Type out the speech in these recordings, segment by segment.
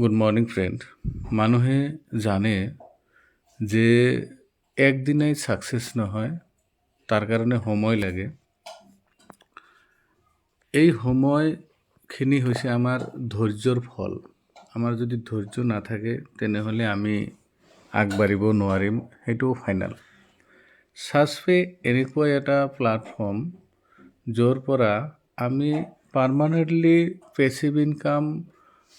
Good morning friend. মানুহে জানে যে একদিনাই ছাকচেছ নহয়, তাৰ কাৰণে সময় লাগে। এই সময়খিনি হৈছে আমাৰ ধৈৰ্যৰ ফল। আমাৰ যদি ধৈৰ্য নাথাকে তেনেহ'লে আমি আগবাঢ়িব নোৱাৰিম, সেইটোও ফাইনেল। ছাছপে এনেকুৱা এটা প্লেটফৰ্ম য'ৰ পৰা আমি পাৰ্মানেণ্টলি পেচিভ ইনকাম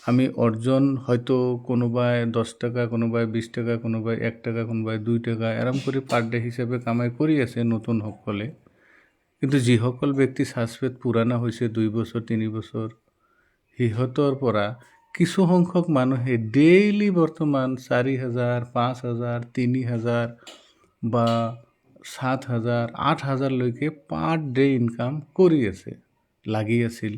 আমি অৰ্জন, হয়তো কোনোবাই 10 টাকা, কোনোবাই 20 টাকা, কোনোবাই 1 টাকা, কোনোবাই 2 টাকা আৰাম কৰি পাৰ ডে হিচাপে কামাই কৰি আছে নতুনসকলে। কিন্তু যিসকল ব্যক্তি ছাছপেত পুৰাণা হৈছে 2 বছৰ 3 বছৰ, সিহঁতৰ পৰা কিছু সংখ্যক মানুহে ডেইলি বৰ্তমান 4,000, 5,000, 3,000 বা 7,000, 8,000 লৈকে পাৰ ডে ইনকাম কৰি আছে, লাগি আছিল।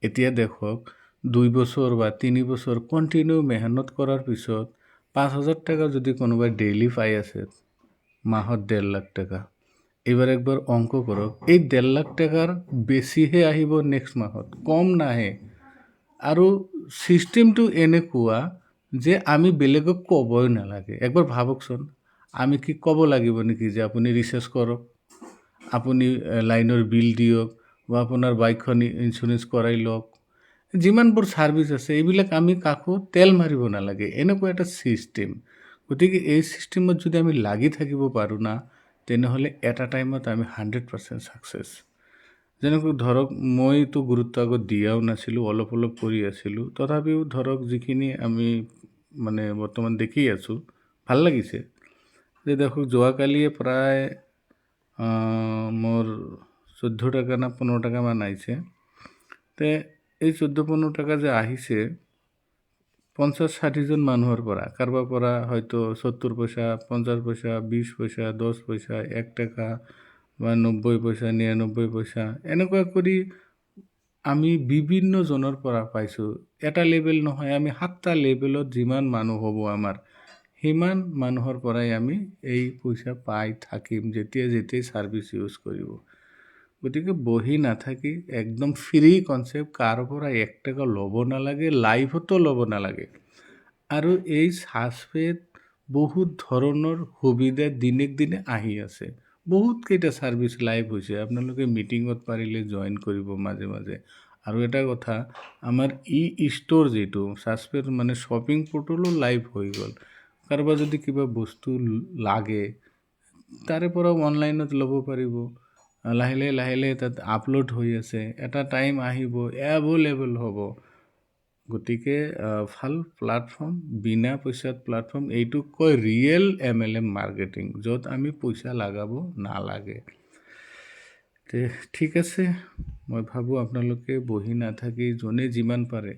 এতিয়া দেখক 2 বছৰ বা 3 বছৰ কণ্টিনিউ মেহনত কৰাৰ পিছত 5,000 টাকা যদি কোনোবাই ডেইলি পাই আছে, মাহত 1.5 লাখ টাকা। এইবাৰ একবাৰ অংক কৰক, এই 1.5 লাখ টাকাৰ বেছিহে আহিব নেক্সট মাহত, কম নাহে। আৰু ছিষ্টেমটো এনেকুৱা যে আমি বেলেগক ক'বই নালাগে। একবাৰ ভাবকচোন, আমি কি ক'ব লাগিব নেকি যে আপুনি ৰিচাৰ্জ কৰক, আপুনি লাইনৰ বিল দিয়ক, বা আপোনাৰ বাইকখন ইঞ্চুৰেঞ্চ কৰাই লওক। যিমানবোৰ ছাৰ্ভিচ আছে এইবিলাক আমি কাকো তেল মাৰিব নালাগে, এনেকুৱা এটা ছিষ্টেম। গতিকে এই ছিষ্টেমত যদি আমি লাগি থাকিব পাৰোঁ না, তেনেহ'লে এটা টাইমত আমি 100% ছাকচেছ। যেনেকৈ ধৰক মইতো গুৰুত্ব আগত দিয়াও নাছিলোঁ, অলপ অলপ কৰি আছিলোঁ। তথাপিও ধৰক যিখিনি আমি মানে বৰ্তমান দেখি আছোঁ, ভাল লাগিছে। যে দেখক যোৱাকালিয়ে প্ৰায় মোৰ 14 টাকা না 15 টাকামান আহিছে। তে এই 14-15 টাকা যে আহিছে 50-60 জন মানুহৰ পৰা, কাৰোবাৰ পৰা হয়তো 70 পইচা, 50 পইচা, 20 পইচা, 10 পইচা, 1 টাকা বা 90 পইচা, 99 পইচা, এনেকুৱা কৰি আমি বিভিন্ন জনৰ পৰা পাইছোঁ। এটা লেভেল নহয়, আমি 7টা লেভেলত যিমান মানুহ হ'ব আমাৰ, সিমান মানুহৰ পৰাই আমি এই পইচা পাই থাকিম যেতিয়াই ছাৰ্ভিচ ইউজ কৰিব। গতিকে বহি নাথাকি একদম ফ্ৰী কনচেপ্ট, কাৰো পৰা 1 টাকা ল'ব নালাগে, লাইভতো ল'ব নালাগে। আৰু এই ছাছপেত বহুত ধৰণৰ সুবিধা দিনক দিনে আহি আছে। বহুত কেইটা ছাৰ্ভিচ লাইভ হৈছে, আপোনালোকে মিটিঙত পাৰিলে জইন কৰিব মাজে মাজে। আৰু এটা কথা, আমাৰ ষ্ট'ৰ যিটো ছাছপেত মানে শ্বপিং পৰ্টেলো লাইভ হৈ গ'ল। কাৰোবাৰ যদি কিবা বস্তু লাগে, তাৰে পৰাও অনলাইনত ল'ব পাৰিব। লাহে লাহে তাত আপলোড হৈ আছে, এটা টাইম আহিব এভেইলেবল হ'ব। গতিকে ভাল প্লেটফৰ্ম, বিনা পইচাত প্লেটফৰ্ম, এইটোক কয় ৰিয়েল MLM মাৰ্কেটিং, য'ত আমি পইচা লগাব নালাগে। ঠিক আছে, মই ভাবোঁ আপোনালোকে বহি নাথাকি যোনে যিমান পাৰে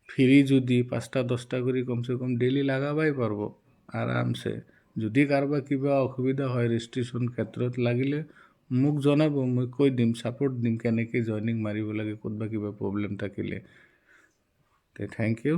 ফ্ৰী যদি 5টা-10টা কৰি কমচে কম ডেইলি লগাবই পাৰিব আৰামছে। যদি কাৰোবাৰ কিবা অসুবিধা হয় ৰেজিষ্ট্ৰেশ্যন ক্ষেত্ৰত, লাগিলে মোক জনাব, মই কৈ দিম, ছাপোৰ্ট দিম কেনেকৈ জইনিং মাৰিব লাগে, ক'তবা কিবা প্ৰব্লেম থাকিলে। Thank U.